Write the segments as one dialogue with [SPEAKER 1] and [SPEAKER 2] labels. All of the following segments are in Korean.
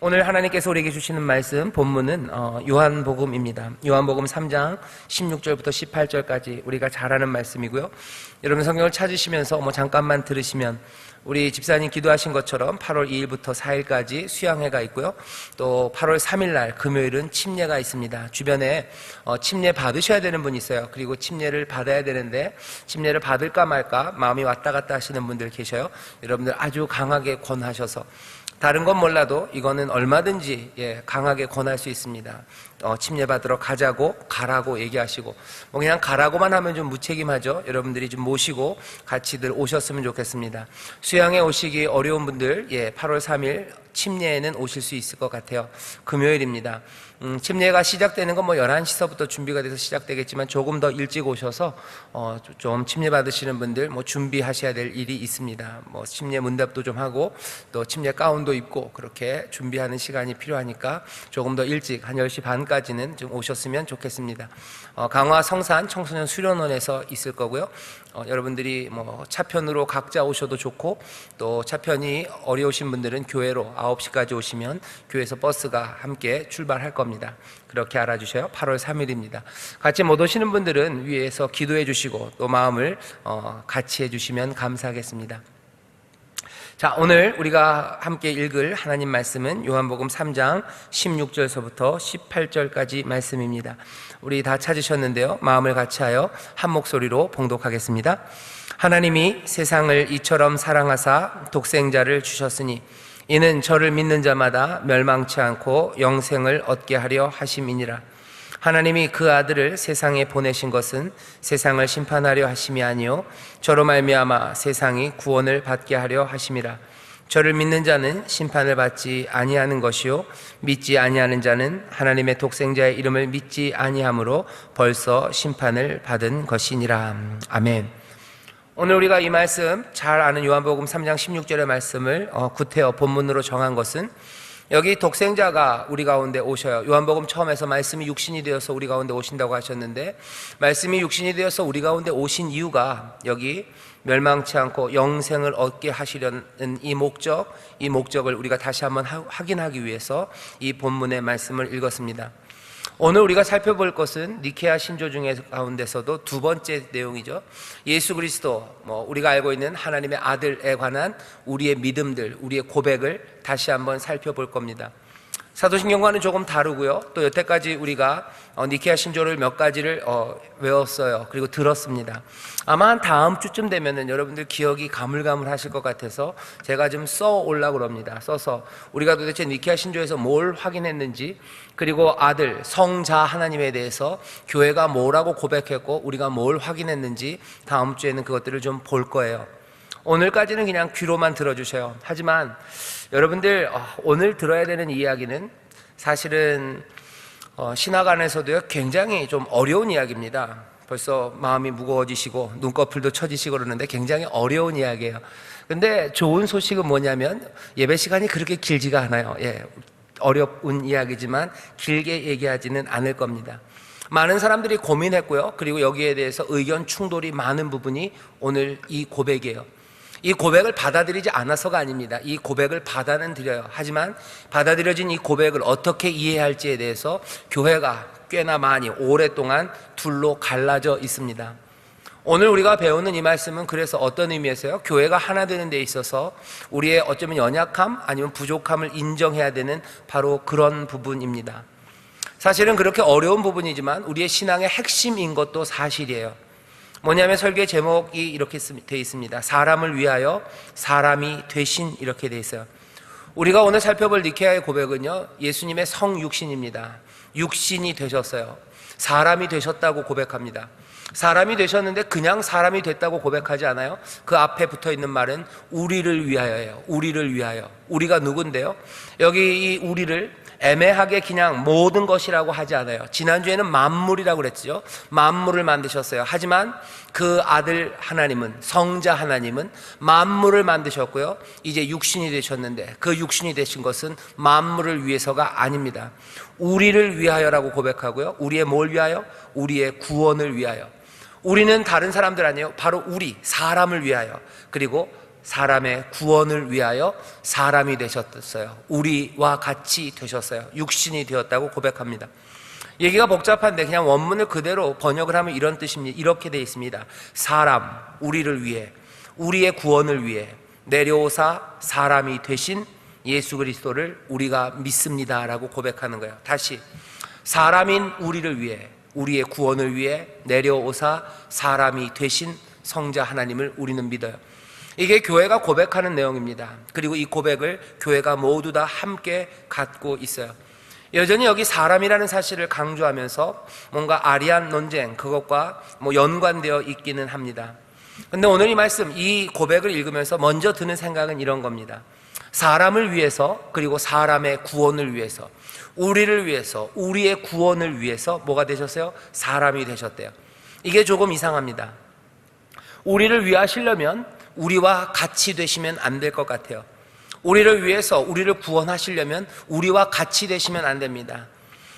[SPEAKER 1] 오늘 하나님께서 우리에게 주시는 말씀 본문은 요한복음입니다. 요한복음 3장 16절부터 18절까지 우리가 잘 아는 말씀이고요. 여러분 성경을 찾으시면서 잠깐만 들으시면 우리 집사님 기도하신 것처럼 8월 2일부터 4일까지 수양회가 있고요. 또 8월 3일 날 금요일은 침례가 있습니다. 주변에 침례 받으셔야 되는 분이 있어요. 그리고 침례를 받아야 되는데 침례를 받을까 말까 마음이 왔다 갔다 하시는 분들 계셔요. 여러분들 아주 강하게 권하셔서, 다른 건 몰라도 이거는 얼마든지 강하게 권할 수 있습니다. 침례 받으러 가라고 얘기하시고, 그냥 가라고만 하면 좀 무책임하죠. 여러분들이 좀 모시고 같이들 오셨으면 좋겠습니다. 수양에 오시기 어려운 분들 8월 3일 침례에는 오실 수 있을 것 같아요. 금요일입니다. 침례가 시작되는 건 11시서부터 준비가 돼서 시작되겠지만 조금 더 일찍 오셔서 좀 침례 받으시는 분들 준비하셔야 될 일이 있습니다. 침례 문답도 좀 하고 또 침례 가운도 입고 그렇게 준비하는 시간이 필요하니까 조금 더 일찍 한 10시 반까지는 좀 오셨으면 좋겠습니다. 강화 성산 청소년 수련원에서 있을 거고요. 여러분들이 차편으로 각자 오셔도 좋고, 또 차편이 어려우신 분들은 교회로 9시까지 오시면 교회에서 버스가 함께 출발할 겁니다. 그렇게 알아주셔요. 8월 3일입니다. 같이 못 오시는 분들은 위에서 기도해 주시고 또 마음을 같이 해주시면 감사하겠습니다. 자, 오늘 우리가 함께 읽을 하나님 말씀은 요한복음 3장 16절서부터 18절까지 말씀입니다. 우리 다 찾으셨는데요, 마음을 같이하여 한 목소리로 봉독하겠습니다. 하나님이 세상을 이처럼 사랑하사 독생자를 주셨으니 이는 저를 믿는 자마다 멸망치 않고 영생을 얻게 하려 하심이니라. 하나님이 그 아들을 세상에 보내신 것은 세상을 심판하려 하심이 아니요 저로 말미암아 세상이 구원을 받게 하려 하심이라. 저를 믿는 자는 심판을 받지 아니하는 것이요 믿지 아니하는 자는 하나님의 독생자의 이름을 믿지 아니하므로 벌써 심판을 받은 것이니라. 아멘. 오늘 우리가 이 말씀 잘 아는 요한복음 3장 16절의 말씀을 구태여 본문으로 정한 것은, 여기 독생자가 우리 가운데 오셔요. 요한복음 처음에서 말씀이 육신이 되어서 우리 가운데 오신다고 하셨는데, 말씀이 육신이 되어서 우리 가운데 오신 이유가 여기 멸망치 않고 영생을 얻게 하시려는 이 목적을 우리가 다시 한번 확인하기 위해서 이 본문의 말씀을 읽었습니다. 오늘 우리가 살펴볼 것은 니케아 신조 중에 가운데서도 두 번째 내용이죠. 예수 그리스도, 우리가 알고 있는 하나님의 아들에 관한 우리의 믿음들, 우리의 고백을 다시 한번 살펴볼 겁니다. 사도신경과는 조금 다르고요. 또 여태까지 우리가 니케아 신조를 몇 가지를 외웠어요. 그리고 들었습니다. 아마 한 다음 주쯤 되면은 여러분들 기억이 가물가물하실 것 같아서 제가 좀 써오려고 합니다. 써서 우리가 도대체 니케아 신조에서 뭘 확인했는지, 그리고 아들, 성자 하나님에 대해서 교회가 뭐라고 고백했고 우리가 뭘 확인했는지 다음 주에는 그것들을 좀 볼 거예요. 오늘까지는 그냥 귀로만 들어주세요. 하지만 여러분들 오늘 들어야 되는 이야기는 사실은 신학 안에서도요 굉장히 좀 어려운 이야기입니다. 벌써 마음이 무거워지시고 눈꺼풀도 처지시고 그러는데 굉장히 어려운 이야기예요. 근데 좋은 소식은 뭐냐면 예배 시간이 그렇게 길지가 않아요. 어려운 이야기지만 길게 얘기하지는 않을 겁니다. 많은 사람들이 고민했고요. 그리고 여기에 대해서 의견 충돌이 많은 부분이 오늘 이 고백이에요. 이 고백을 받아들이지 않아서가 아닙니다. 이 고백을 받아는 들여요. 하지만 받아들여진 이 고백을 어떻게 이해할지에 대해서 교회가 꽤나 많이 오랫동안 둘로 갈라져 있습니다. 오늘 우리가 배우는 이 말씀은 그래서 어떤 의미에서요, 교회가 하나 되는 데 있어서 우리의 어쩌면 연약함 아니면 부족함을 인정해야 되는 바로 그런 부분입니다. 사실은 그렇게 어려운 부분이지만 우리의 신앙의 핵심인 것도 사실이에요. 뭐냐면 설교의 제목이 이렇게 되어 있습니다. 사람을 위하여 사람이 되신, 이렇게 되어 있어요. 우리가 오늘 살펴볼 니케아의 고백은요, 예수님의 성육신입니다. 육신이 되셨어요. 사람이 되셨다고 고백합니다. 사람이 되셨는데 그냥 사람이 됐다고 고백하지 않아요. 그 앞에 붙어 있는 말은 우리를 위하여예요. 우리를 위하여. 우리가 누군데요? 여기 이 우리를 애매하게 그냥 모든 것이라고 하지 않아요. 지난주에는 만물이라고 그랬죠. 만물을 만드셨어요. 하지만 그 아들 하나님은, 성자 하나님은 만물을 만드셨고요, 이제 육신이 되셨는데 그 육신이 되신 것은 만물을 위해서가 아닙니다. 우리를 위하여라고 고백하고요. 우리의 뭘 위하여? 우리의 구원을 위하여. 우리는 다른 사람들 아니에요. 바로 우리, 사람을 위하여. 그리고 사람의 구원을 위하여 사람이 되셨어요. 우리와 같이 되셨어요. 육신이 되었다고 고백합니다. 얘기가 복잡한데 그냥 원문을 그대로 번역을 하면 이런 뜻입니다. 이렇게 되어 있습니다. 사람, 우리를 위해, 우리의 구원을 위해 내려오사 사람이 되신 예수 그리스도를 우리가 믿습니다 라고 고백하는 거예요. 다시, 사람인 우리를 위해, 우리의 구원을 위해 내려오사 사람이 되신 성자 하나님을 우리는 믿어요. 이게 교회가 고백하는 내용입니다. 그리고 이 고백을 교회가 모두 다 함께 갖고 있어요. 여전히 여기 사람이라는 사실을 강조하면서 뭔가 아리안 논쟁, 그것과 연관되어 있기는 합니다. 근데 오늘 이 말씀, 이 고백을 읽으면서 먼저 드는 생각은 이런 겁니다. 사람을 위해서, 그리고 사람의 구원을 위해서, 우리를 위해서, 우리의 구원을 위해서 뭐가 되셨어요? 사람이 되셨대요. 이게 조금 이상합니다. 우리를 위하시려면 우리와 같이 되시면 안 될 것 같아요. 우리를 위해서, 우리를 구원하시려면 우리와 같이 되시면 안 됩니다.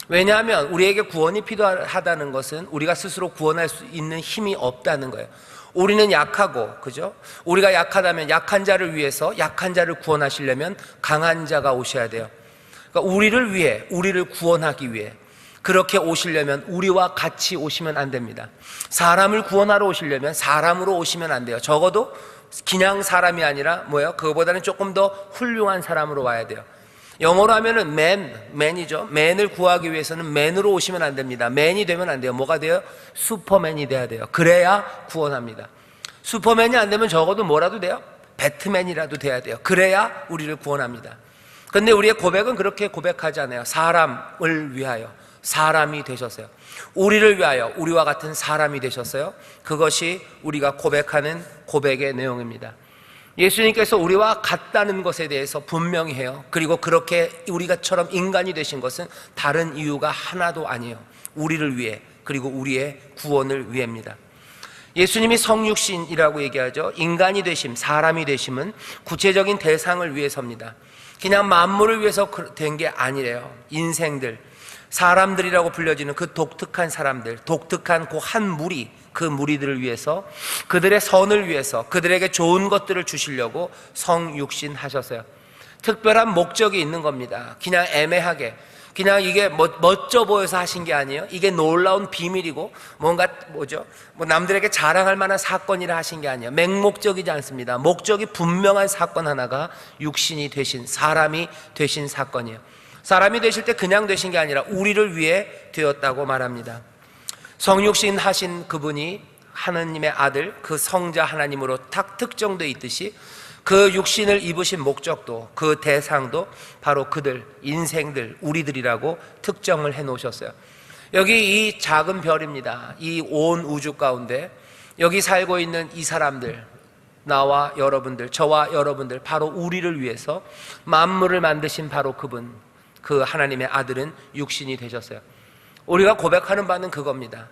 [SPEAKER 1] 왜냐하면 우리에게 구원이 필요하다는 것은 우리가 스스로 구원할 수 있는 힘이 없다는 거예요. 우리는 약하고, 그죠? 우리가 약하다면 약한 자를 위해서 약한 자를 구원하시려면 강한 자가 오셔야 돼요. 그러니까 우리를 위해, 우리를 구원하기 위해 그렇게 오시려면 우리와 같이 오시면 안 됩니다. 사람을 구원하러 오시려면 사람으로 오시면 안 돼요. 적어도 그냥 사람이 아니라 뭐예요? 그거보다는 조금 더 훌륭한 사람으로 와야 돼요. 영어로 하면은 man이죠. man을 구하기 위해서는 man으로 오시면 안 됩니다. man이 되면 안 돼요. 뭐가 돼요? 슈퍼맨이 돼야 돼요. 그래야 구원합니다. 슈퍼맨이 안 되면 적어도 뭐라도 돼요? 배트맨이라도 돼야 돼요. 그래야 우리를 구원합니다. 근데 우리의 고백은 그렇게 고백하지 않아요. 사람을 위하여 사람이 되셨어요. 우리를 위하여 우리와 같은 사람이 되셨어요. 그것이 우리가 고백하는 고백의 내용입니다. 예수님께서 우리와 같다는 것에 대해서 분명히 해요. 그리고 그렇게 우리가처럼 인간이 되신 것은 다른 이유가 하나도 아니에요. 우리를 위해, 그리고 우리의 구원을 위해입니다. 예수님이 성육신이라고 얘기하죠. 인간이 되심, 사람이 되심은 구체적인 대상을 위해서입니다. 그냥 만물을 위해서 된 게 아니래요. 인생들, 사람들이라고 불려지는 그 독특한 사람들, 독특한 그 한 무리, 그 무리들을 위해서, 그들의 선을 위해서, 그들에게 좋은 것들을 주시려고 성육신 하셨어요. 특별한 목적이 있는 겁니다. 그냥 애매하게, 그냥 이게 멋져 보여서 하신 게 아니에요. 이게 놀라운 비밀이고 뭔가 남들에게 자랑할 만한 사건이라 하신 게 아니에요. 맹목적이지 않습니다. 목적이 분명한 사건 하나가 육신이 되신, 사람이 되신 사건이에요. 사람이 되실 때 그냥 되신 게 아니라 우리를 위해 되었다고 말합니다. 성육신 하신 그분이 하느님의 아들, 그 성자 하나님으로 딱 특정되어 있듯이 그 육신을 입으신 목적도, 그 대상도 바로 그들, 인생들, 우리들이라고 특정을 해 놓으셨어요. 여기 이 작은 별입니다. 이 온 우주 가운데 여기 살고 있는 이 사람들, 나와 여러분들, 저와 여러분들, 바로 우리를 위해서 만물을 만드신 바로 그분, 그 하나님의 아들은 육신이 되셨어요. 우리가 고백하는 바는 그겁니다.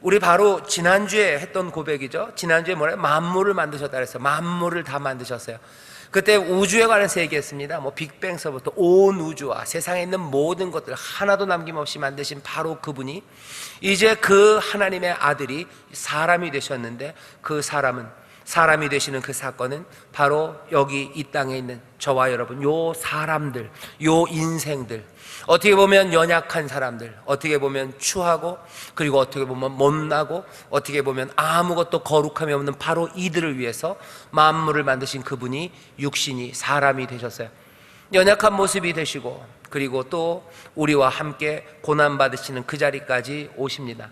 [SPEAKER 1] 우리 바로 지난주에 했던 고백이죠. 지난주에 뭐래요? 만물을 만드셨다 그랬어요. 만물을 다 만드셨어요. 그때 우주에 관해서 얘기했습니다. 빅뱅서부터 온 우주와 세상에 있는 모든 것들 하나도 남김없이 만드신 바로 그분이 이제 그 하나님의 아들이 사람이 되셨는데, 그 사람이 되시는 그 사건은 바로 여기 이 땅에 있는 저와 여러분, 요 사람들, 요 인생들, 어떻게 보면 연약한 사람들, 어떻게 보면 추하고, 그리고 어떻게 보면 못나고, 어떻게 보면 아무것도 거룩함이 없는 바로 이들을 위해서 만물을 만드신 그분이 육신이 사람이 되셨어요. 연약한 모습이 되시고, 그리고 또 우리와 함께 고난받으시는 그 자리까지 오십니다.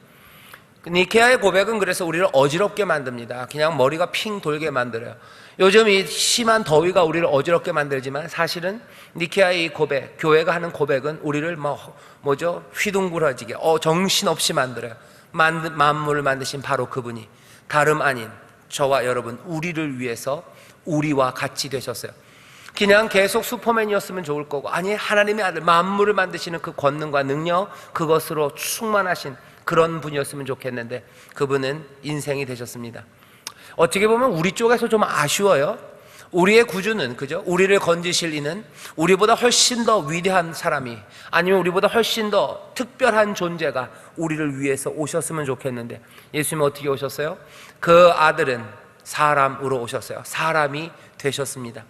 [SPEAKER 1] 니케아의 고백은 그래서 우리를 어지럽게 만듭니다. 그냥 머리가 핑 돌게 만들어요. 요즘 이 심한 더위가 우리를 어지럽게 만들지만 사실은 니케아의 이 고백, 교회가 하는 고백은 우리를 휘둥그러지게 정신없이 만들어요. 만물을 만드신 바로 그분이 다름 아닌 저와 여러분, 우리를 위해서 우리와 같이 되셨어요. 그냥 계속 슈퍼맨이었으면 좋을 거고, 아니, 하나님의 아들, 만물을 만드시는 그 권능과 능력, 그것으로 충만하신 그런 분이었으면 좋겠는데 그분은 인생이 되셨습니다. 어떻게 보면 우리 쪽에서 좀 아쉬워요. 우리의 구주는, 그죠? 우리를 건지실 이는 우리보다 훨씬 더 위대한 사람이, 아니면 우리보다 훨씬 더 특별한 존재가 우리를 위해서 오셨으면 좋겠는데 예수님은 어떻게 오셨어요? 그 아들은 사람으로 오셨어요. 사람이 되셨습니다.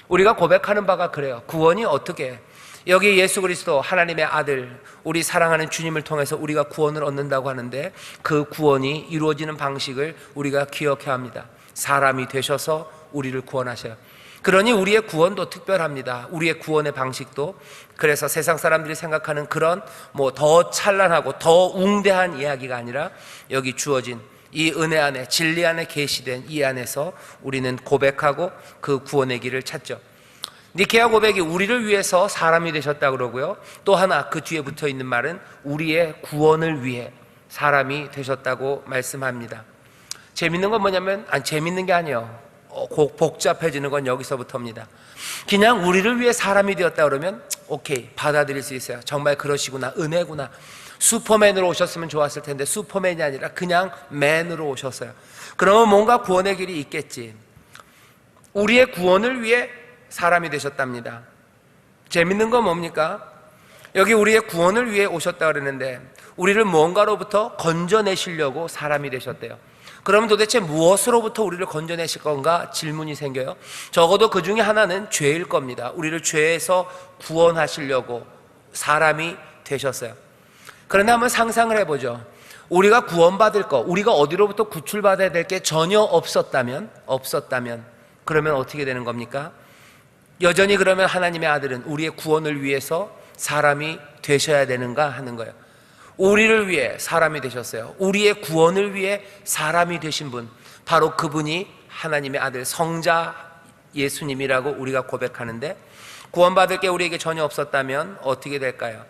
[SPEAKER 1] 우리가 고백하는 바가 그래요. 구원이 어떻게? 여기 예수 그리스도 하나님의 아들, 우리 사랑하는 주님을 통해서 우리가 구원을 얻는다고 하는데 그 구원이 이루어지는 방식을 우리가 기억해야 합니다. 사람이 되셔서 우리를 구원하셔요. 그러니 우리의 구원도 특별합니다. 우리의 구원의 방식도. 그래서 세상 사람들이 생각하는 그런 더 찬란하고 더 웅대한 이야기가 아니라 여기 주어진 이 은혜 안에, 진리 안에 계시된 이 안에서 우리는 고백하고 그 구원의 길을 찾죠. 니케아 고백이 우리를 위해서 사람이 되셨다 그러고요. 또 하나 그 뒤에 붙어 있는 말은 우리의 구원을 위해 사람이 되셨다고 말씀합니다. 재밌는 건 뭐냐면, 재밌는 게 아니에요. 복잡해지는 건 여기서부터입니다. 그냥 우리를 위해 사람이 되었다 그러면 오케이, 받아들일 수 있어요. 정말 그러시구나, 은혜구나. 슈퍼맨으로 오셨으면 좋았을 텐데 슈퍼맨이 아니라 그냥 맨으로 오셨어요. 그러면 뭔가 구원의 길이 있겠지. 우리의 구원을 위해 사람이 되셨답니다. 재밌는 건 뭡니까? 여기 우리의 구원을 위해 오셨다 그러는데 우리를 뭔가로부터 건져내시려고 사람이 되셨대요. 그러면 도대체 무엇으로부터 우리를 건져내실 건가 질문이 생겨요. 적어도 그 중에 하나는 죄일 겁니다. 우리를 죄에서 구원하시려고 사람이 되셨어요. 그런데 한번 상상을 해보죠. 우리가 구원받을 거, 우리가 어디로부터 구출받아야 될 게 전혀 없었다면 그러면 어떻게 되는 겁니까? 여전히 그러면 하나님의 아들은 우리의 구원을 위해서 사람이 되셔야 되는가 하는 거예요. 우리를 위해 사람이 되셨어요. 우리의 구원을 위해 사람이 되신 분, 바로 그분이 하나님의 아들 성자 예수님이라고 우리가 고백하는데, 구원받을 게 우리에게 전혀 없었다면 어떻게 될까요?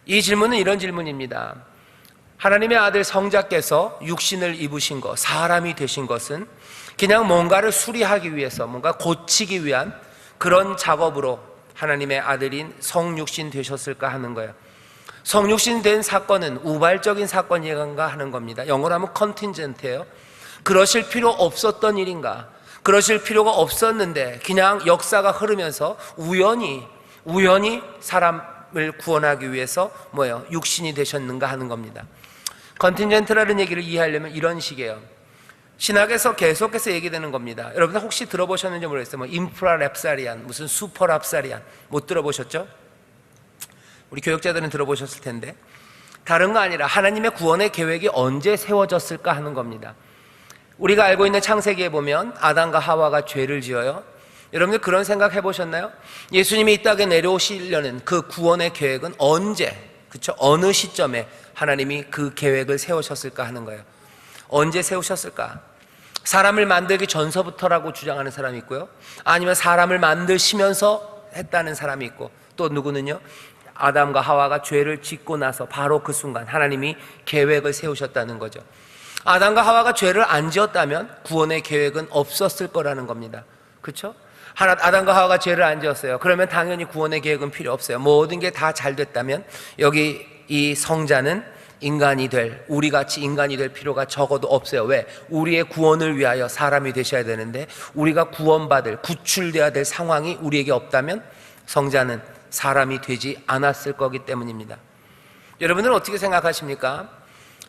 [SPEAKER 1] 이 질문은 이런 질문입니다. 하나님의 아들 성자께서 육신을 입으신 것, 사람이 되신 것은 그냥 뭔가를 수리하기 위해서, 뭔가 고치기 위한 그런 작업으로 하나님의 아들인 성육신 되셨을까 하는 거예요. 성육신 된 사건은 우발적인 사건인가 하는 겁니다. 영어로 하면 컨틴전트예요. 그러실 필요 없었던 일인가? 그러실 필요가 없었는데 그냥 역사가 흐르면서 우연히 사람을 구원하기 위해서 육신이 되셨는가 하는 겁니다. 컨틴전트라는 얘기를 이해하려면 이런 식이에요. 신학에서 계속해서 얘기되는 겁니다. 여러분들 혹시 들어보셨는지 모르겠어요. 인프라랩사리안, 무슨 슈퍼랍사리안 못 들어보셨죠? 우리 교육자들은 들어보셨을 텐데, 다른 거 아니라 하나님의 구원의 계획이 언제 세워졌을까 하는 겁니다. 우리가 알고 있는 창세기에 보면 아담과 하와가 죄를 지어요. 여러분들 그런 생각 해보셨나요? 예수님이 이 땅에 내려오시려는 그 구원의 계획은 언제, 그렇죠? 어느 시점에 하나님이 그 계획을 세우셨을까 하는 거예요. 언제 세우셨을까? 사람을 만들기 전서부터라고 주장하는 사람이 있고요, 아니면 사람을 만드시면서 했다는 사람이 있고, 또 누구는요, 아담과 하와가 죄를 짓고 나서 바로 그 순간 하나님이 계획을 세우셨다는 거죠. 아담과 하와가 죄를 안 지었다면 구원의 계획은 없었을 거라는 겁니다. 그렇죠? 아담과 하와가 죄를 안 지었어요. 그러면 당연히 구원의 계획은 필요 없어요. 모든 게 다 잘 됐다면 여기 이 성자는 우리같이 인간이 될 필요가 적어도 없어요. 왜? 우리의 구원을 위하여 사람이 되셔야 되는데 우리가 구출되어야 될 상황이 우리에게 없다면 성자는 사람이 되지 않았을 거기 때문입니다. 여러분들은 어떻게 생각하십니까?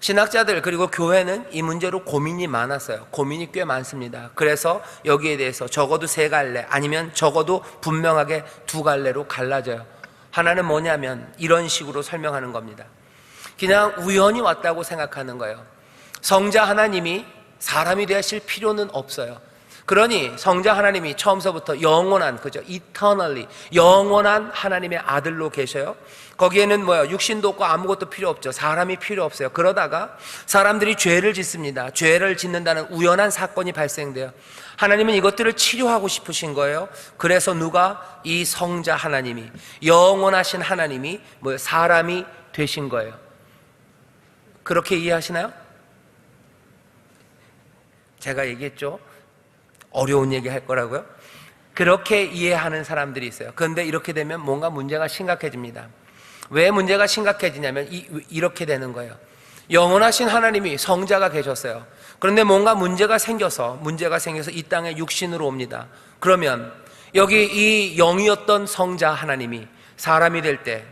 [SPEAKER 1] 신학자들 그리고 교회는 이 문제로 고민이 많았어요. 고민이 꽤 많습니다. 그래서 여기에 대해서 적어도 3갈래, 아니면 적어도 분명하게 2갈래로 갈라져요. 하나는 뭐냐면 이런 식으로 설명하는 겁니다. 그냥 우연히 왔다고 생각하는 거예요. 성자 하나님이 사람이 되실 필요는 없어요. 그러니 성자 하나님이 처음서부터 영원한, 그죠? eternally 영원한 하나님의 아들로 계셔요. 거기에는 육신도 없고 아무것도 필요 없죠. 사람이 필요 없어요. 그러다가 사람들이 죄를 짓습니다. 죄를 짓는다는 우연한 사건이 발생돼요. 하나님은 이것들을 치료하고 싶으신 거예요. 그래서 이 성자 하나님이, 영원하신 하나님이 사람이 되신 거예요. 그렇게 이해하시나요? 제가 얘기했죠. 어려운 얘기 할 거라고요. 그렇게 이해하는 사람들이 있어요. 그런데 이렇게 되면 뭔가 문제가 심각해집니다. 왜 문제가 심각해지냐면 이렇게 되는 거예요. 영원하신 하나님이 성자가 계셨어요. 그런데 뭔가 문제가 생겨서 이 땅에 육신으로 옵니다. 그러면 여기 이 영이었던 성자 하나님이 사람이 될 때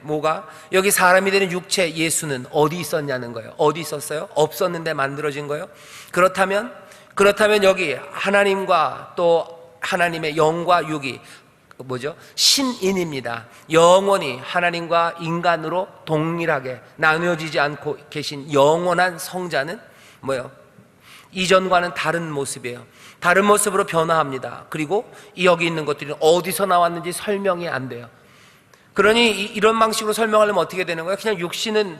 [SPEAKER 1] 여기 사람이 되는 육체 예수는 어디 있었냐는 거예요. 어디 있었어요? 없었는데 만들어진 거예요. 그렇다면 그렇다면 여기 하나님과 또 하나님의 영과 육이 신인입니다. 영원히 하나님과 인간으로 동일하게 나누어지지 않고 계신 영원한 성자는 이전과는 다른 모습이에요. 다른 모습으로 변화합니다. 그리고 여기 있는 것들이 어디서 나왔는지 설명이 안 돼요. 그러니 이런 방식으로 설명하려면 어떻게 되는 거예요? 그냥 육신은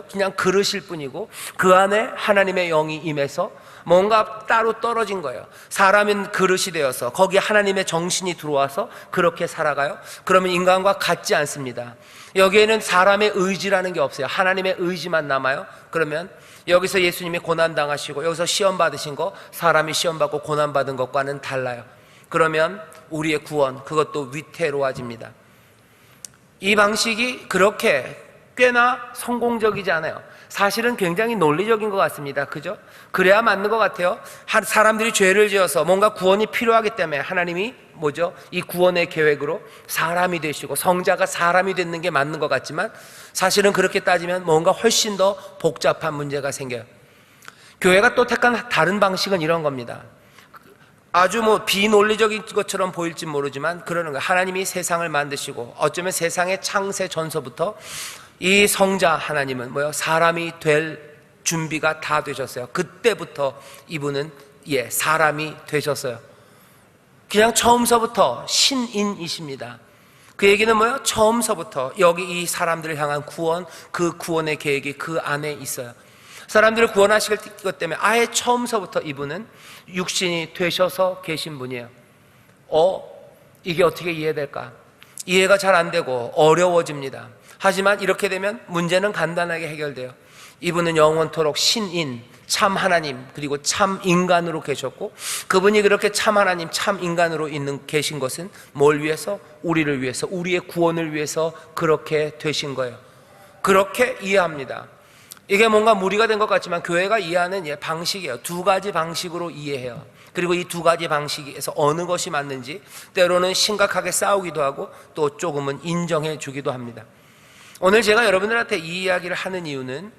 [SPEAKER 1] 그냥 그릇일 뿐이고 그 안에 하나님의 영이 임해서 뭔가 따로 떨어진 거예요. 사람은 그릇이 되어서 거기에 하나님의 정신이 들어와서 그렇게 살아가요. 그러면 인간과 같지 않습니다. 여기에는 사람의 의지라는 게 없어요. 하나님의 의지만 남아요. 그러면 여기서 예수님이 고난당하시고 여기서 시험 받으신 거, 사람이 시험 받고 고난 받은 것과는 달라요. 그러면 우리의 구원, 그것도 위태로워집니다. 이 방식이 그렇게 꽤나 성공적이지 않아요. 사실은 굉장히 논리적인 것 같습니다. 그죠? 그래야 맞는 것 같아요. 사람들이 죄를 지어서 뭔가 구원이 필요하기 때문에 하나님이 이 구원의 계획으로 사람이 되시고 성자가 사람이 되는 게 맞는 것 같지만 사실은 그렇게 따지면 뭔가 훨씬 더 복잡한 문제가 생겨요. 교회가 또 택한 다른 방식은 이런 겁니다. 아주 비논리적인 것처럼 보일지 모르지만 그러는 거예요. 하나님이 세상을 만드시고 어쩌면 세상의 창세 전서부터 이 성자 하나님은 사람이 될 준비가 다 되셨어요. 그때부터 이분은 사람이 되셨어요. 그냥 처음서부터 신인이십니다. 그 얘기는 처음서부터 여기 이 사람들을 향한 구원, 그 구원의 계획이 그 안에 있어요. 사람들을 구원하실 것 때문에 아예 처음서부터 이분은 육신이 되셔서 계신 분이에요. 이게 어떻게 이해될까? 이해가 잘 안 되고 어려워집니다. 하지만 이렇게 되면 문제는 간단하게 해결돼요. 이분은 영원토록 신인, 참 하나님, 그리고 참 인간으로 계셨고 그분이 그렇게 참 하나님, 참 인간으로 계신 것은 뭘 위해서? 우리를 위해서, 우리의 구원을 위해서 그렇게 되신 거예요. 그렇게 이해합니다. 이게 뭔가 무리가 된 것 같지만 교회가 이해하는 방식이에요. 두 가지 방식으로 이해해요. 그리고 이 두 가지 방식에서 어느 것이 맞는지 때로는 심각하게 싸우기도 하고 또 조금은 인정해 주기도 합니다. 오늘 제가 여러분들한테 이 이야기를 하는 이유는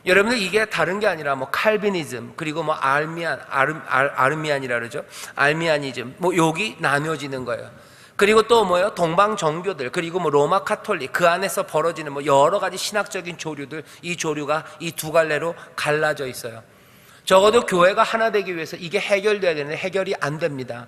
[SPEAKER 1] 여러분들 이게 다른 게 아니라 칼비니즘 그리고 아르미안이라 그러죠. 알미아니즘 여기 나뉘어지는 거예요. 그리고 또 동방 정교들 그리고 로마 카톨릭 그 안에서 벌어지는 여러 가지 신학적인 조류들, 이 조류가 이 두 갈래로 갈라져 있어요. 적어도 교회가 하나 되기 위해서 이게 해결돼야 되는데 해결이 안 됩니다.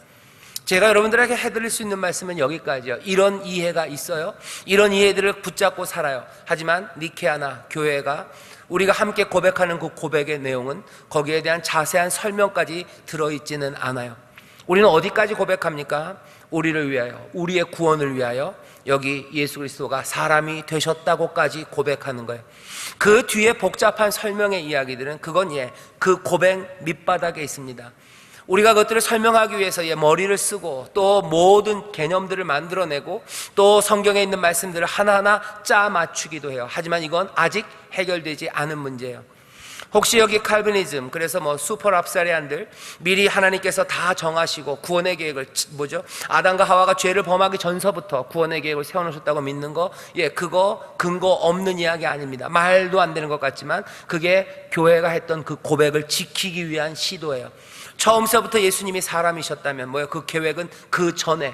[SPEAKER 1] 제가 여러분들에게 해드릴 수 있는 말씀은 여기까지요. 이런 이해가 있어요. 이런 이해들을 붙잡고 살아요. 하지만 니케아나 교회가 우리가 함께 고백하는 그 고백의 내용은 거기에 대한 자세한 설명까지 들어있지는 않아요. 우리는 어디까지 고백합니까? 우리를 위하여, 우리의 구원을 위하여 여기 예수 그리스도가 사람이 되셨다고까지 고백하는 거예요. 그 뒤에 복잡한 설명의 이야기들은 그건 그 고백 밑바닥에 있습니다. 우리가 그것들을 설명하기 위해서 머리를 쓰고 또 모든 개념들을 만들어내고 또 성경에 있는 말씀들을 하나하나 짜 맞추기도 해요. 하지만 이건 아직 해결되지 않은 문제예요. 혹시 여기 칼비니즘, 그래서 슈퍼랍사리안들 미리 하나님께서 다 정하시고 구원의 계획을 아담과 하와가 죄를 범하기 전서부터 구원의 계획을 세워놓으셨다고 믿는 거, 그거 근거 없는 이야기 아닙니다. 말도 안 되는 것 같지만 그게 교회가 했던 그 고백을 지키기 위한 시도예요. 처음서부터 예수님이 사람이셨다면 그 계획은 그 전에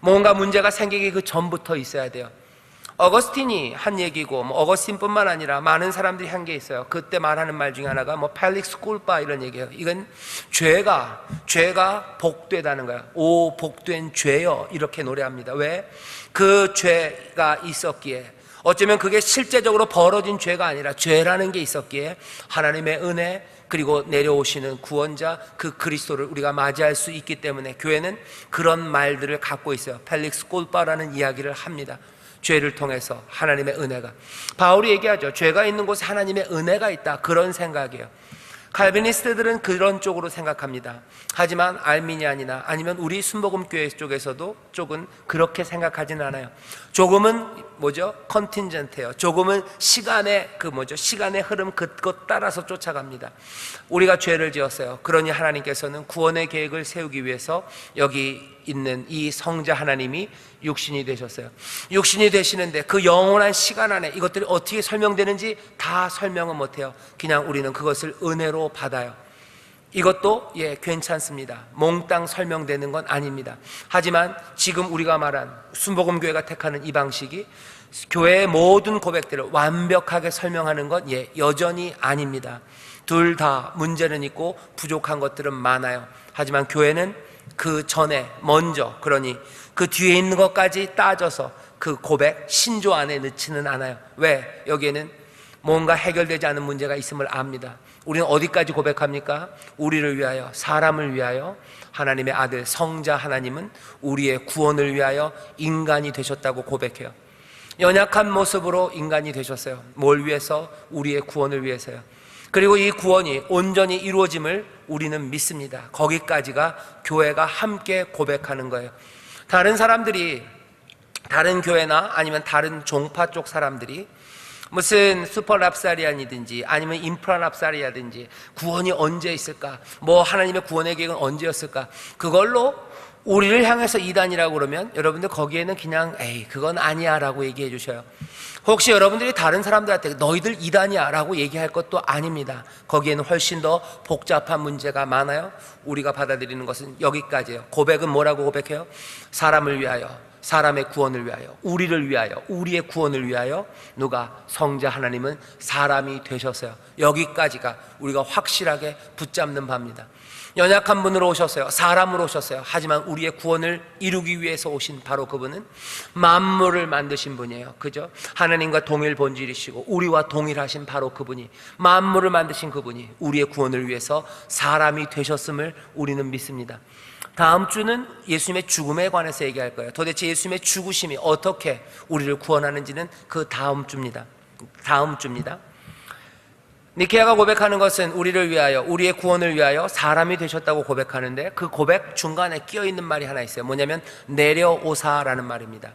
[SPEAKER 1] 뭔가 문제가 생기기 그 전부터 있어야 돼요. 어거스틴이 한 얘기고 어거스틴뿐만 아니라 많은 사람들이 한 게 있어요. 그때 말하는 말 중에 하나가 펠릭스 쿨파 이런 얘기예요. 이건 죄가 복되다는 거야. 오 복된 죄여 이렇게 노래합니다. 왜? 그 죄가 있었기에, 어쩌면 그게 실제적으로 벌어진 죄가 아니라 죄라는 게 있었기에 하나님의 은혜 그리고 내려오시는 구원자 그 그리스도를 우리가 맞이할 수 있기 때문에 교회는 그런 말들을 갖고 있어요. 펠릭스 콜바라는 이야기를 합니다. 죄를 통해서 하나님의 은혜가, 바울이 얘기하죠. 죄가 있는 곳에 하나님의 은혜가 있다, 그런 생각이에요. 칼비니스트들은 그런 쪽으로 생각합니다. 하지만 알미니안이나 아니면 우리 순복음교회 쪽에서도 쪽은 그렇게 생각하지는 않아요. 조금은 컨틴전트예요. 조금은 시간의 시간의 흐름 그것 따라서 쫓아갑니다. 우리가 죄를 지었어요. 그러니 하나님께서는 구원의 계획을 세우기 위해서 여기 있는 이 성자 하나님이 육신이 되셨어요. 육신이 되시는데 그 영원한 시간 안에 이것들이 어떻게 설명되는지 다 설명은 못해요. 그냥 우리는 그것을 은혜로 받아요. 이것도 괜찮습니다. 몽땅 설명되는 건 아닙니다. 하지만 지금 우리가 말한 순복음교회가 택하는 이 방식이 교회의 모든 고백들을 완벽하게 설명하는 건 여전히 아닙니다. 둘 다 문제는 있고 부족한 것들은 많아요. 하지만 교회는 그 전에 먼저, 그러니 그 뒤에 있는 것까지 따져서 그 고백 신조 안에 넣지는 않아요. 왜? 여기에는 뭔가 해결되지 않은 문제가 있음을 압니다. 우리는 어디까지 고백합니까? 우리를 위하여, 사람을 위하여 하나님의 아들 성자 하나님은 우리의 구원을 위하여 인간이 되셨다고 고백해요. 연약한 모습으로 인간이 되셨어요. 뭘 위해서? 우리의 구원을 위해서요. 그리고 이 구원이 온전히 이루어짐을 우리는 믿습니다. 거기까지가 교회가 함께 고백하는 거예요. 다른 사람들이, 다른 교회나 아니면 다른 종파 쪽 사람들이 무슨 슈퍼랍사리안이든지 아니면 인프라랍사리아든지 구원이 언제 있을까, 뭐 하나님의 구원의 계획은 언제였을까, 그걸로 우리를 향해서 이단이라고 그러면 여러분들 거기에는 그냥 그건 아니야 라고 얘기해 주셔요. 혹시 여러분들이 다른 사람들한테 너희들 이단이야 라고 얘기할 것도 아닙니다. 거기에는 훨씬 더 복잡한 문제가 많아요. 우리가 받아들이는 것은 여기까지예요. 고백은 뭐라고 고백해요? 사람을 위하여, 사람의 구원을 위하여, 우리를 위하여, 우리의 구원을 위하여 누가? 성자 하나님은 사람이 되셨어요. 여기까지가 우리가 확실하게 붙잡는 바입니다. 연약한 분으로 오셨어요. 사람으로 오셨어요. 하지만 우리의 구원을 이루기 위해서 오신 바로 그분은 만물을 만드신 분이에요. 그죠? 하나님과 동일 본질이시고 우리와 동일하신 바로 그분이, 만물을 만드신 그분이 우리의 구원을 위해서 사람이 되셨음을 우리는 믿습니다. 다음 주는 예수님의 죽음에 관해서 얘기할 거예요. 도대체 예수님의 죽으심이 어떻게 우리를 구원하는지는 그 다음 주입니다. 니케아가 고백하는 것은 우리를 위하여, 우리의 구원을 위하여 사람이 되셨다고 고백하는데 그 고백 중간에 끼어있는 말이 하나 있어요. 뭐냐면 내려오사라는 말입니다.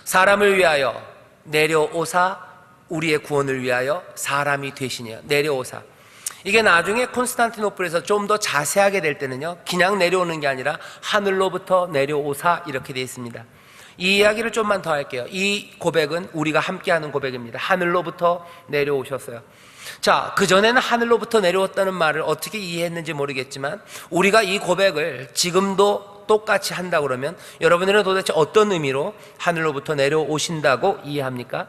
[SPEAKER 1] 사람을 위하여 내려오사, 우리의 구원을 위하여 사람이 되시니요. 내려오사. 이게 나중에 콘스탄티노플에서 좀 더 자세하게 될 때는요, 그냥 내려오는 게 아니라 하늘로부터 내려오사 이렇게 되어 있습니다. 이 이야기를 좀만 더 할게요. 이 고백은 우리가 함께하는 고백입니다. 하늘로부터 내려오셨어요. 자, 그전에는 하늘로부터 내려왔다는 말을 어떻게 이해했는지 모르겠지만 우리가 이 고백을 지금도 똑같이 한다 그러면 여러분들은 도대체 어떤 의미로 하늘로부터 내려오신다고 이해합니까?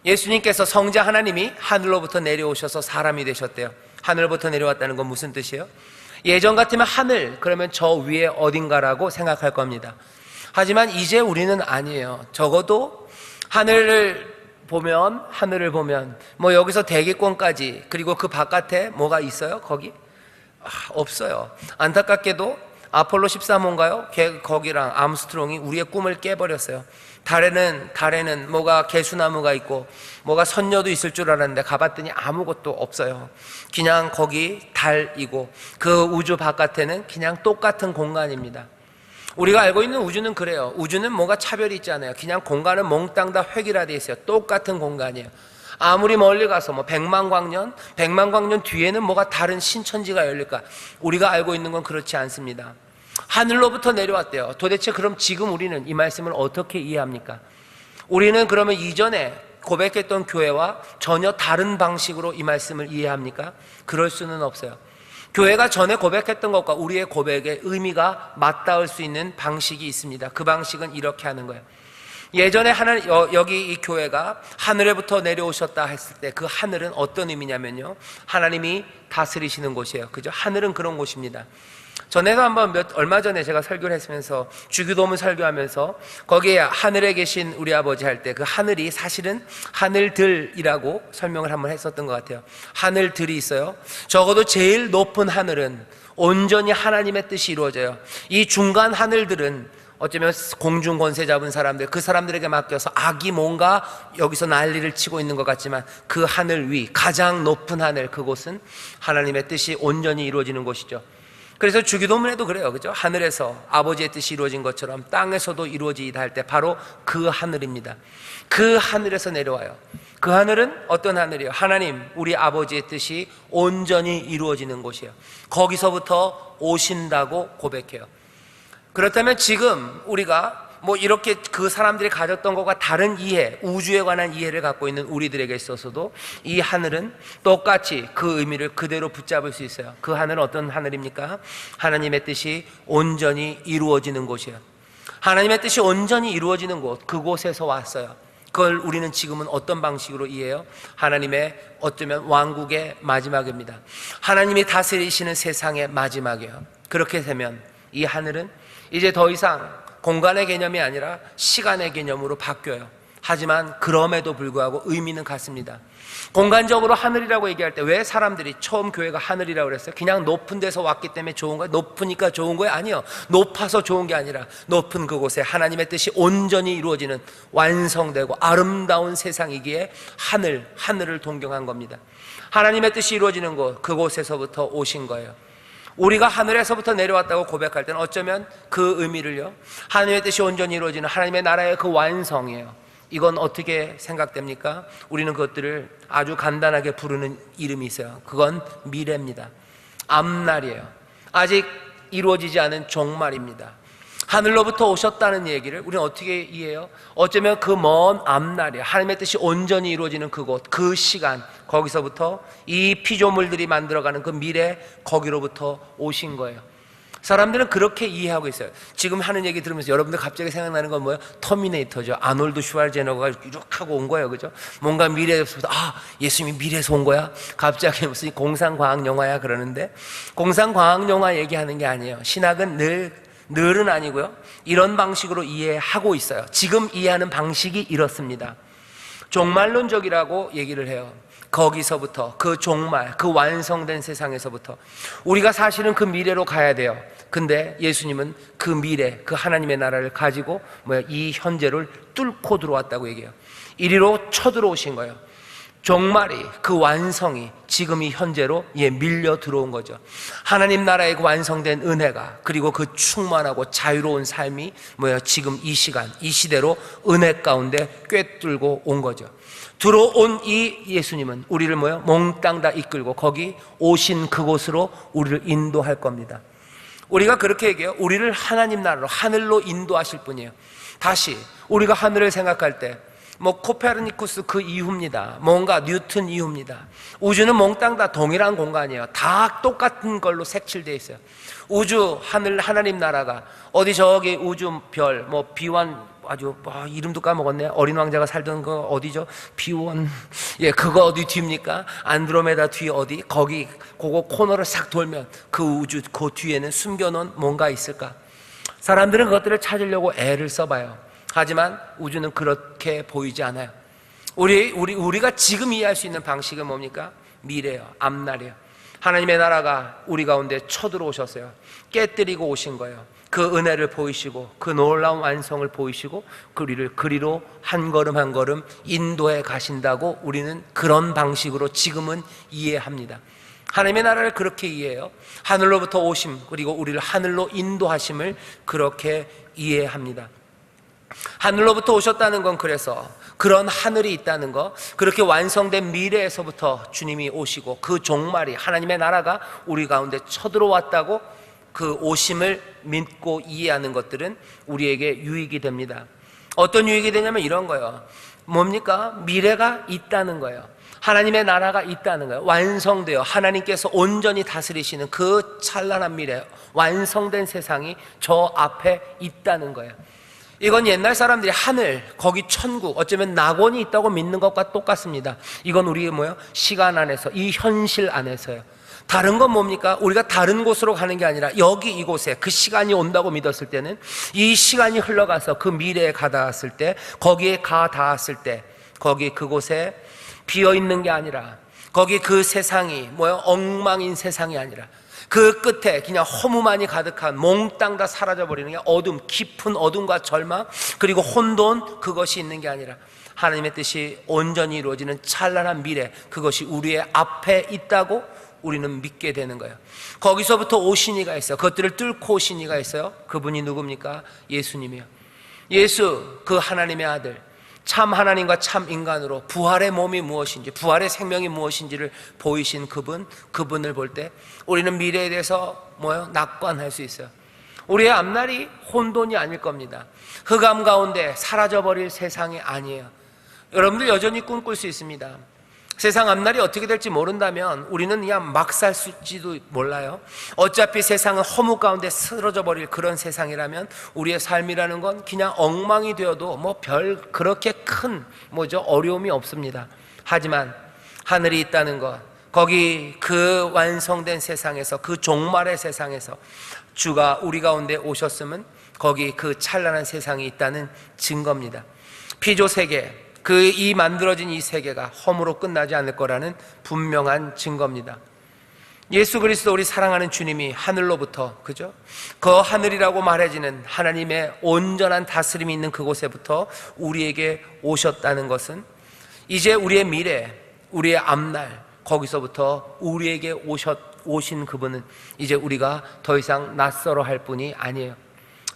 [SPEAKER 1] 예수님께서 성자 하나님이 하늘로부터 내려오셔서 사람이 되셨대요. 하늘로부터 내려왔다는 건 무슨 뜻이에요? 예전 같으면 하늘, 그러면 저 위에 어딘가라고 생각할 겁니다. 하지만 이제 우리는 아니에요. 적어도 하늘을 보면 뭐 여기서 대기권까지, 그리고 그 바깥에 뭐가 있어요? 거기? 없어요. 안타깝게도 아폴로 13호인가요? 거기랑 암스트롱이 우리의 꿈을 깨버렸어요. 달에는 뭐가 개수나무가 있고 뭐가 선녀도 있을 줄 알았는데 가봤더니 아무것도 없어요. 그냥 거기 달이고 그 우주 바깥에는 그냥 똑같은 공간입니다. 우리가 알고 있는 우주는 그래요. 우주는 뭔가 차별이 있지 않아요. 그냥 공간은 몽땅 다 획일화되어 있어요. 똑같은 공간이에요. 아무리 멀리 가서 뭐 100만 광년 뒤에는 뭐가 다른 신천지가 열릴까? 우리가 알고 있는 건 그렇지 않습니다. 하늘로부터 내려왔대요. 도대체 그럼 지금 우리는 이 말씀을 어떻게 이해합니까? 우리는 그러면 이전에 고백했던 교회와 전혀 다른 방식으로 이 말씀을 이해합니까? 그럴 수는 없어요. 교회가 전에 고백했던 것과 우리의 고백의 의미가 맞닿을 수 있는 방식이 있습니다. 그 방식은 이렇게 하는 거예요. 예전에 여기 이 교회가 하늘에부터 내려오셨다 했을 때 그 하늘은 어떤 의미냐면요, 하나님이 다스리시는 곳이에요. 그죠? 하늘은 그런 곳입니다. 전에도 얼마 전에 제가 설교를 했으면서 주기도문 설교하면서 거기에 하늘에 계신 우리 아버지 할 때 그 하늘이 사실은 하늘들이라고 설명을 한번 했었던 것 같아요. 하늘들이 있어요. 적어도 제일 높은 하늘은 온전히 하나님의 뜻이 이루어져요. 이 중간 하늘들은 어쩌면 공중 권세 잡은 사람들, 그 사람들에게 맡겨서 악이 뭔가 여기서 난리를 치고 있는 것 같지만 그 하늘 위, 가장 높은 하늘, 그곳은 하나님의 뜻이 온전히 이루어지는 곳이죠. 그래서 주기도문에도 그래요. 그죠? 하늘에서 아버지의 뜻이 이루어진 것처럼 땅에서도 이루어지이다 할 때 바로 그 하늘입니다. 그 하늘에서 내려와요. 그 하늘은 어떤 하늘이에요? 하나님, 우리 아버지의 뜻이 온전히 이루어지는 곳이에요. 거기서부터 오신다고 고백해요. 그렇다면 지금 우리가 뭐 이렇게 그 사람들이 가졌던 것과 다른 이해, 우주에 관한 이해를 갖고 있는 우리들에게 있어서도 이 하늘은 똑같이 그 의미를 그대로 붙잡을 수 있어요. 그 하늘은 어떤 하늘입니까? 하나님의 뜻이 온전히 이루어지는 곳이에요. 하나님의 뜻이 온전히 이루어지는 곳, 그곳에서 왔어요. 그걸 우리는 지금은 어떤 방식으로 이해해요? 하나님의 어쩌면 왕국의 마지막입니다. 하나님이 다스리시는 세상의 마지막이에요. 그렇게 되면 이 하늘은 이제 더 이상 공간의 개념이 아니라 시간의 개념으로 바뀌어요. 하지만 그럼에도 불구하고 의미는 같습니다. 공간적으로 하늘이라고 얘기할 때 왜 사람들이 처음 교회가 하늘이라고 그랬어요? 그냥 높은 데서 왔기 때문에 좋은 거예요? 높으니까 좋은 거예요? 아니요. 높아서 좋은 게 아니라 높은 그곳에 하나님의 뜻이 온전히 이루어지는 완성되고 아름다운 세상이기에 하늘을 동경한 겁니다. 하나님의 뜻이 이루어지는 곳, 그곳에서부터 오신 거예요. 우리가 하늘에서부터 내려왔다고 고백할 때는 어쩌면 그 의미를요, 하나님의 뜻이 온전히 이루어지는 하나님의 나라의 그 완성이에요. 이건 어떻게 생각됩니까? 우리는 그것들을 아주 간단하게 부르는 이름이 있어요. 그건 미래입니다. 앞날이에요. 아직 이루어지지 않은 종말입니다. 하늘로부터 오셨다는 얘기를 우리는 어떻게 이해해요? 어쩌면 그 먼 앞날이에요. 하나님의 뜻이 온전히 이루어지는 그곳, 그 시간, 거기서부터 이 피조물들이 만들어가는 그 미래, 거기로부터 오신 거예요. 사람들은 그렇게 이해하고 있어요. 지금 하는 얘기 들으면서 여러분들 갑자기 생각나는 건 뭐예요? 터미네이터죠. 아놀드 슈왈제너가 이렇게 하고 온 거예요. 그죠? 뭔가 미래에서부터, 예수님이 미래에서 온 거야? 갑자기 무슨 공상과학 영화야? 그러는데, 공상과학 영화 얘기하는 게 아니에요. 신학은 늘은 아니고요, 이런 방식으로 이해하고 있어요. 지금 이해하는 방식이 이렇습니다. 종말론적이라고 얘기를 해요. 거기서부터, 그 종말, 그 완성된 세상에서부터 우리가 사실은 그 미래로 가야 돼요. 근데 예수님은 그 미래, 그 하나님의 나라를 가지고 이 현재를 뚫고 들어왔다고 얘기해요. 이리로 쳐들어오신 거예요. 종말이, 그 완성이 지금 이 현재로 밀려 들어온 거죠. 하나님 나라의 그 완성된 은혜가, 그리고 그 충만하고 자유로운 삶이 지금 이 시간, 이 시대로 은혜 가운데 꿰뚫고 온 거죠. 들어온 이 예수님은 우리를 몽땅 다 이끌고 거기 오신 그곳으로 우리를 인도할 겁니다. 우리가 그렇게 얘기해요. 우리를 하나님 나라로, 하늘로 인도하실 분이에요. 다시 우리가 하늘을 생각할 때 코페르니쿠스 그 이후입니다. 뭔가 뉴턴 이후입니다. 우주는 몽땅 다 동일한 공간이에요. 다 똑같은 걸로 색칠되어 있어요. 우주, 하늘, 하나님 나라가 어디 저기 우주별, 비원, 아주 이름도 까먹었네. 어린 왕자가 살던 거 어디죠? 비원, 그거 어디 뒤입니까? 안드로메다 뒤 어디? 거기 그거 코너를 싹 돌면 그 우주 그 뒤에는 숨겨놓은 뭔가 있을까? 사람들은 그것들을 찾으려고 애를 써봐요. 하지만 우주는 그렇게 보이지 않아요. 우리가 지금 이해할 수 있는 방식은 뭡니까? 미래예요. 앞날이에요. 하나님의 나라가 우리 가운데 쳐들어오셨어요. 깨뜨리고 오신 거예요. 그 은혜를 보이시고 그 놀라운 완성을 보이시고 우리를 그리로 한 걸음 한 걸음 인도해 가신다고 우리는 그런 방식으로 지금은 이해합니다. 하나님의 나라를 그렇게 이해해요. 하늘로부터 오심, 그리고 우리를 하늘로 인도하심을 그렇게 이해합니다. 하늘로부터 오셨다는 건 그래서 그런 하늘이 있다는 거, 그렇게 완성된 미래에서부터 주님이 오시고 그 종말이, 하나님의 나라가 우리 가운데 쳐들어왔다고 그 오심을 믿고 이해하는 것들은 우리에게 유익이 됩니다. 어떤 유익이 되냐면 이런 거예요. 뭡니까? 미래가 있다는 거예요. 하나님의 나라가 있다는 거예요. 완성되어 하나님께서 온전히 다스리시는 그 찬란한 미래, 완성된 세상이 저 앞에 있다는 거예요. 이건 옛날 사람들이 하늘, 거기 천국, 어쩌면 낙원이 있다고 믿는 것과 똑같습니다. 이건 우리의 시간 안에서, 이 현실 안에서요. 다른 건 뭡니까? 우리가 다른 곳으로 가는 게 아니라 여기 이곳에 그 시간이 온다고 믿었을 때는 이 시간이 흘러가서 그 미래에 가닿았을 때, 거기에 가닿았을 때, 거기 그곳에 비어있는 게 아니라, 거기 그 세상이 엉망인 세상이 아니라 그 끝에 그냥 허무만이 가득한 몽땅 다 사라져버리는 게 어둠, 깊은 어둠과 절망, 그리고 혼돈, 그것이 있는 게 아니라 하나님의 뜻이 온전히 이루어지는 찬란한 미래, 그것이 우리의 앞에 있다고 우리는 믿게 되는 거예요. 거기서부터 오신 이가 있어요. 그것들을 뚫고 오신 이가 있어요. 그분이 누굽니까? 예수님이요. 예수, 그 하나님의 아들, 참 하나님과 참 인간으로 부활의 몸이 무엇인지, 부활의 생명이 무엇인지를 보이신 그분을 볼 때 우리는 미래에 대해서 낙관할 수 있어요. 우리의 앞날이 혼돈이 아닐 겁니다. 흑암 가운데 사라져버릴 세상이 아니에요. 여러분들 여전히 꿈꿀 수 있습니다. 세상 앞날이 어떻게 될지 모른다면 우리는 그냥 막 살지도 몰라요. 어차피 세상은 허무 가운데 쓰러져 버릴 그런 세상이라면 우리의 삶이라는 건 그냥 엉망이 되어도 뭐 별 그렇게 큰 어려움이 없습니다. 하지만 하늘이 있다는 것, 거기 그 완성된 세상에서, 그 종말의 세상에서 주가 우리 가운데 오셨으면 거기 그 찬란한 세상이 있다는 증거입니다. 피조 세계, 이 만들어진 이 세계가 허무로 끝나지 않을 거라는 분명한 증거입니다. 예수 그리스도, 우리 사랑하는 주님이 하늘로부터, 그죠? 그 하늘이라고 말해지는 하나님의 온전한 다스림이 있는 그곳에부터 우리에게 오셨다는 것은 이제 우리의 미래, 우리의 앞날, 거기서부터 우리에게 오신 그분은 이제 우리가 더 이상 낯설어 할 분이 아니에요.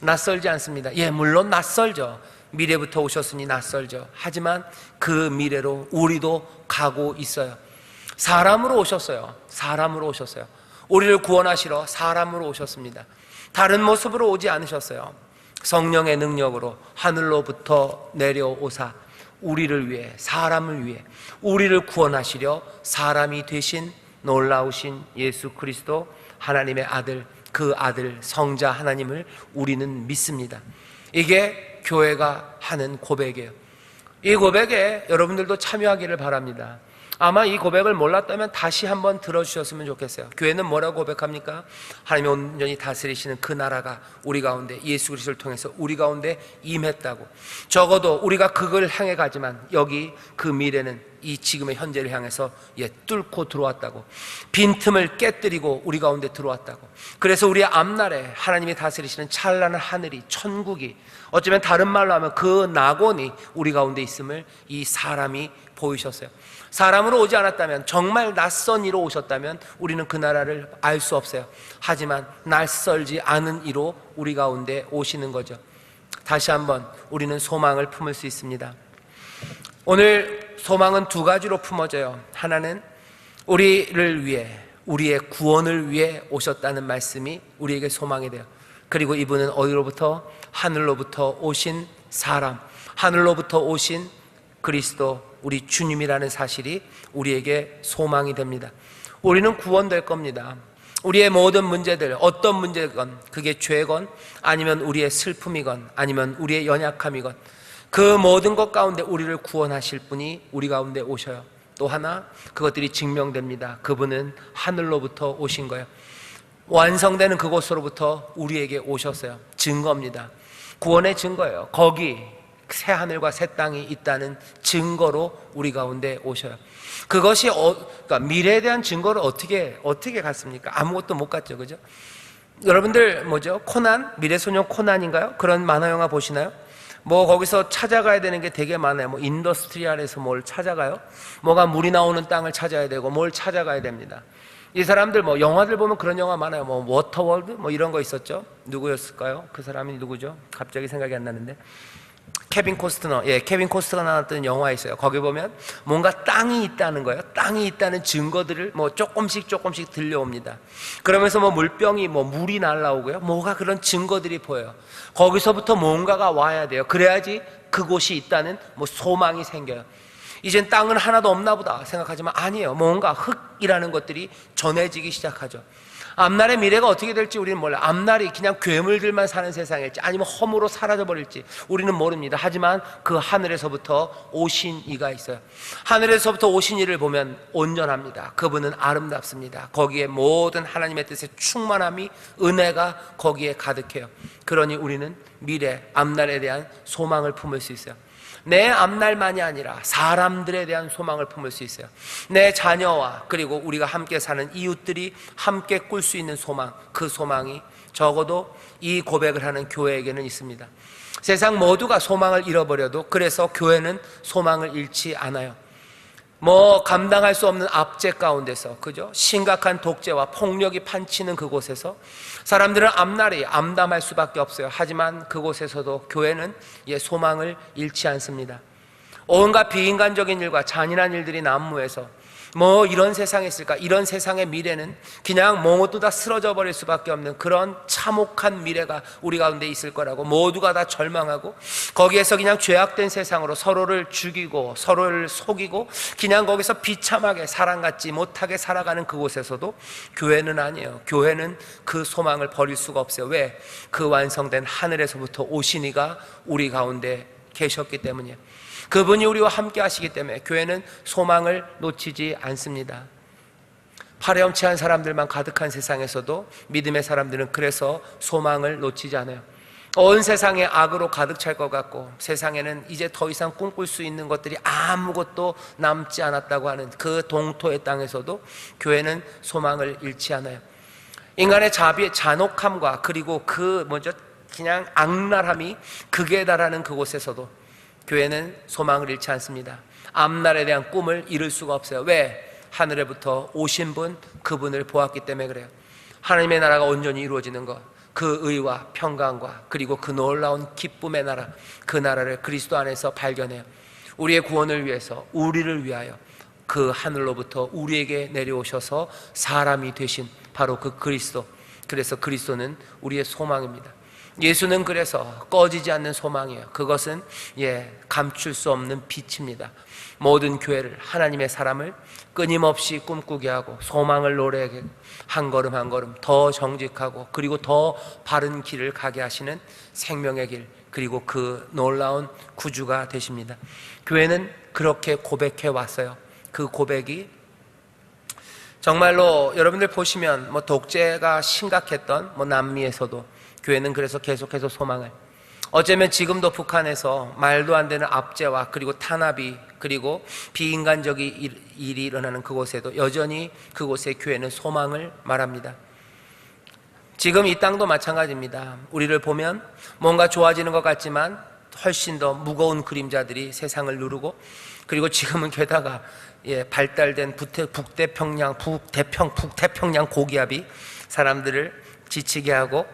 [SPEAKER 1] 낯설지 않습니다. 물론 낯설죠. 미래부터 오셨으니 낯설죠. 하지만 그 미래로 우리도 가고 있어요. 사람으로 오셨어요. 사람으로 오셨어요. 우리를 구원하시러 사람으로 오셨습니다. 다른 모습으로 오지 않으셨어요. 성령의 능력으로 하늘로부터 내려오사 우리를 위해, 사람을 위해 우리를 구원하시려 사람이 되신 놀라우신 예수 그리스도, 하나님의 아들, 그 아들 성자 하나님을 우리는 믿습니다. 이게 교회가 하는 고백이에요. 이 고백에 여러분들도 참여하기를 바랍니다. 아마 이 고백을 몰랐다면 다시 한번 들어주셨으면 좋겠어요. 교회는 뭐라고 고백합니까? 하나님이 온전히 다스리시는 그 나라가 우리 가운데, 예수 그리스도를 통해서 우리 가운데 임했다고. 적어도 우리가 그걸 향해 가지만 여기 그 미래는 이 지금의 현재를 향해서 뚫고 들어왔다고. 빈틈을 깨뜨리고 우리 가운데 들어왔다고. 그래서 우리의 앞날에 하나님이 다스리시는 찬란한 하늘이, 천국이, 어쩌면 다른 말로 하면 그 낙원이 우리 가운데 있음을 이 사람이 보이셨어요. 사람으로 오지 않았다면, 정말 낯선 이로 오셨다면 우리는 그 나라를 알 수 없어요. 하지만 낯설지 않은 이로 우리 가운데 오시는 거죠. 다시 한번 우리는 소망을 품을 수 있습니다. 오늘 소망은 두 가지로 품어져요. 하나는 우리를 위해, 우리의 구원을 위해 오셨다는 말씀이 우리에게 소망이 돼요. 그리고 이분은 어디로부터? 하늘로부터 오신 사람, 하늘로부터 오신 그리스도, 우리 주님이라는 사실이 우리에게 소망이 됩니다. 우리는 구원될 겁니다. 우리의 모든 문제들, 어떤 문제건, 그게 죄건 아니면 우리의 슬픔이건 아니면 우리의 연약함이건, 그 모든 것 가운데 우리를 구원하실 분이 우리 가운데 오셔요. 또 하나, 그것들이 증명됩니다. 그분은 하늘로부터 오신 거예요. 완성되는 그곳으로부터 우리에게 오셨어요. 증거입니다. 구원의 증거예요. 거기 새 하늘과 새 땅이 있다는 증거로 우리 가운데 오셔요. 그것이 그러니까 미래에 대한 증거를 어떻게 갔습니까? 아무것도 못 갔죠, 그죠? 여러분들 코난, 미래소년 코난인가요? 그런 만화 영화 보시나요? 거기서 찾아가야 되는 게 되게 많아요. 인더스트리얼에서 뭘 찾아가요? 뭐가 물이 나오는 땅을 찾아야 되고 뭘 찾아가야 됩니다. 이 사람들 영화들 보면 그런 영화 많아요. 워터월드 이런 거 있었죠. 누구였을까요? 그 사람이 누구죠? 갑자기 생각이 안 나는데. 케빈 코스터가 나왔던 영화 있어요. 거기 보면 뭔가 땅이 있다는 거예요. 땅이 있다는 증거들을 조금씩 들려옵니다. 그러면서 물병이 물이 날라오고요. 뭐가 그런 증거들이 보여요. 거기서부터 뭔가가 와야 돼요. 그래야지 그곳이 있다는 소망이 생겨요. 이젠 땅은 하나도 없나 보다 생각하지만 아니에요. 뭔가 흙이라는 것들이 전해지기 시작하죠. 앞날의 미래가 어떻게 될지 우리는 몰라요. 앞날이 그냥 괴물들만 사는 세상일지 아니면 허무로 사라져버릴지 우리는 모릅니다. 하지만 그 하늘에서부터 오신 이가 있어요. 하늘에서부터 오신 이를 보면 온전합니다. 그분은 아름답습니다. 거기에 모든 하나님의 뜻의 충만함이, 은혜가 거기에 가득해요. 그러니 우리는 미래, 앞날에 대한 소망을 품을 수 있어요. 내 앞날만이 아니라 사람들에 대한 소망을 품을 수 있어요. 내 자녀와 그리고 우리가 함께 사는 이웃들이 함께 꿀 수 있는 소망, 그 소망이 적어도 이 고백을 하는 교회에게는 있습니다. 세상 모두가 소망을 잃어버려도 그래서 교회는 소망을 잃지 않아요. 감당할 수 없는 압제 가운데서, 그죠? 심각한 독재와 폭력이 판치는 그곳에서 사람들은 앞날이 암담할 수밖에 없어요. 하지만 그곳에서도 교회는 소망을 잃지 않습니다. 온갖 비인간적인 일과 잔인한 일들이 난무해서 뭐 이런 세상이 있을까? 이런 세상의 미래는 그냥 모두 다 쓰러져 버릴 수밖에 없는 그런 참혹한 미래가 우리 가운데 있을 거라고, 모두가 다 절망하고 거기에서 그냥 죄악된 세상으로 서로를 죽이고 서로를 속이고 그냥 거기서 비참하게 사랑받지 못하게 살아가는 그곳에서도 교회는 아니에요. 교회는 그 소망을 버릴 수가 없어요. 왜? 그 완성된 하늘에서부터 오신 이가 우리 가운데 계셨기 때문이에요. 그분이 우리와 함께 하시기 때문에 교회는 소망을 놓치지 않습니다. 파렴치한 사람들만 가득한 세상에서도 믿음의 사람들은 그래서 소망을 놓치지 않아요. 온 세상에 악으로 가득 찰 것 같고 세상에는 이제 더 이상 꿈꿀 수 있는 것들이 아무것도 남지 않았다고 하는 그 동토의 땅에서도 교회는 소망을 잃지 않아요. 인간의 자비의 잔혹함과 그리고 그냥 악랄함이 극에 달하는 그곳에서도 교회는 소망을 잃지 않습니다. 앞날에 대한 꿈을 잃을 수가 없어요. 왜? 하늘에부터 오신 분, 그분을 보았기 때문에 그래요. 하나님의 나라가 온전히 이루어지는 것, 그 의와 평강과 그리고 그 놀라운 기쁨의 나라, 그 나라를 그리스도 안에서 발견해요. 우리의 구원을 위해서, 우리를 위하여 그 하늘로부터 우리에게 내려오셔서 사람이 되신 바로 그 그리스도, 그래서 그리스도는 우리의 소망입니다. 예수는 그래서 꺼지지 않는 소망이에요. 그것은 감출 수 없는 빛입니다. 모든 교회를, 하나님의 사람을 끊임없이 꿈꾸게 하고 소망을 노래하게, 한 걸음 한 걸음 더 정직하고 그리고 더 바른 길을 가게 하시는 생명의 길, 그리고 그 놀라운 구주가 되십니다. 교회는 그렇게 고백해 왔어요. 그 고백이 정말로 여러분들 보시면 독재가 심각했던 남미에서도 교회는 그래서 계속해서 소망을, 어쩌면 지금도 북한에서 말도 안 되는 압제와 그리고 탄압이 그리고 비인간적인 일이 일어나는 그곳에도 여전히 그곳의 교회는 소망을 말합니다. 지금 이 땅도 마찬가지입니다. 우리를 보면 뭔가 좋아지는 것 같지만 훨씬 더 무거운 그림자들이 세상을 누르고, 그리고 지금은 게다가 발달된 북태평양 고기압이 사람들을 지치게 하고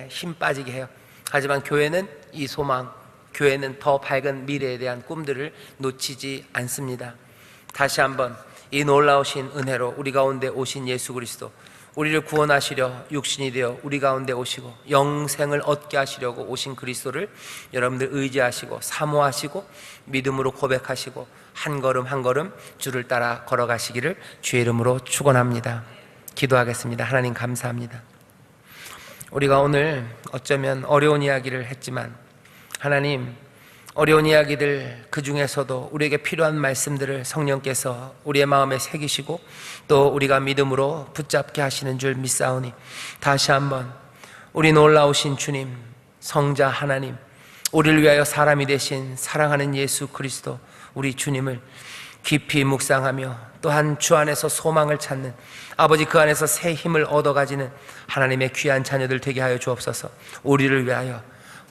[SPEAKER 1] 힘 빠지게 해요. 하지만 교회는 이 소망, 교회는 더 밝은 미래에 대한 꿈들을 놓치지 않습니다. 다시 한번 이 놀라우신 은혜로 우리 가운데 오신 예수 그리스도, 우리를 구원하시려 육신이 되어 우리 가운데 오시고 영생을 얻게 하시려고 오신 그리스도를 여러분들 의지하시고 사모하시고 믿음으로 고백하시고 한 걸음 한 걸음 주를 따라 걸어가시기를 주의 이름으로 축원합니다. 기도하겠습니다. 하나님 감사합니다. 우리가 오늘 어쩌면 어려운 이야기를 했지만 하나님, 어려운 이야기들 그 중에서도 우리에게 필요한 말씀들을 성령께서 우리의 마음에 새기시고 또 우리가 믿음으로 붙잡게 하시는 줄 믿사오니, 다시 한번 우리 놀라우신 주님, 성자 하나님, 우리를 위하여 사람이 되신 사랑하는 예수 그리스도 우리 주님을 깊이 묵상하며 또한 주 안에서 소망을 찾는, 아버지 그 안에서 새 힘을 얻어가지는 하나님의 귀한 자녀들 되게 하여 주옵소서. 우리를 위하여,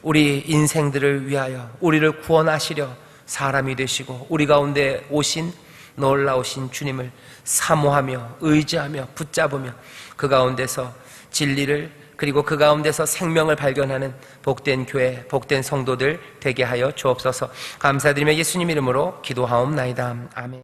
[SPEAKER 1] 우리 인생들을 위하여 우리를 구원하시려 사람이 되시고 우리 가운데 오신 놀라우신 주님을 사모하며 의지하며 붙잡으며 그 가운데서 진리를 그리고 그 가운데서 생명을 발견하는 복된 교회, 복된 성도들 되게 하여 주옵소서. 감사드리며 예수님 이름으로 기도하옵나이다. 아멘.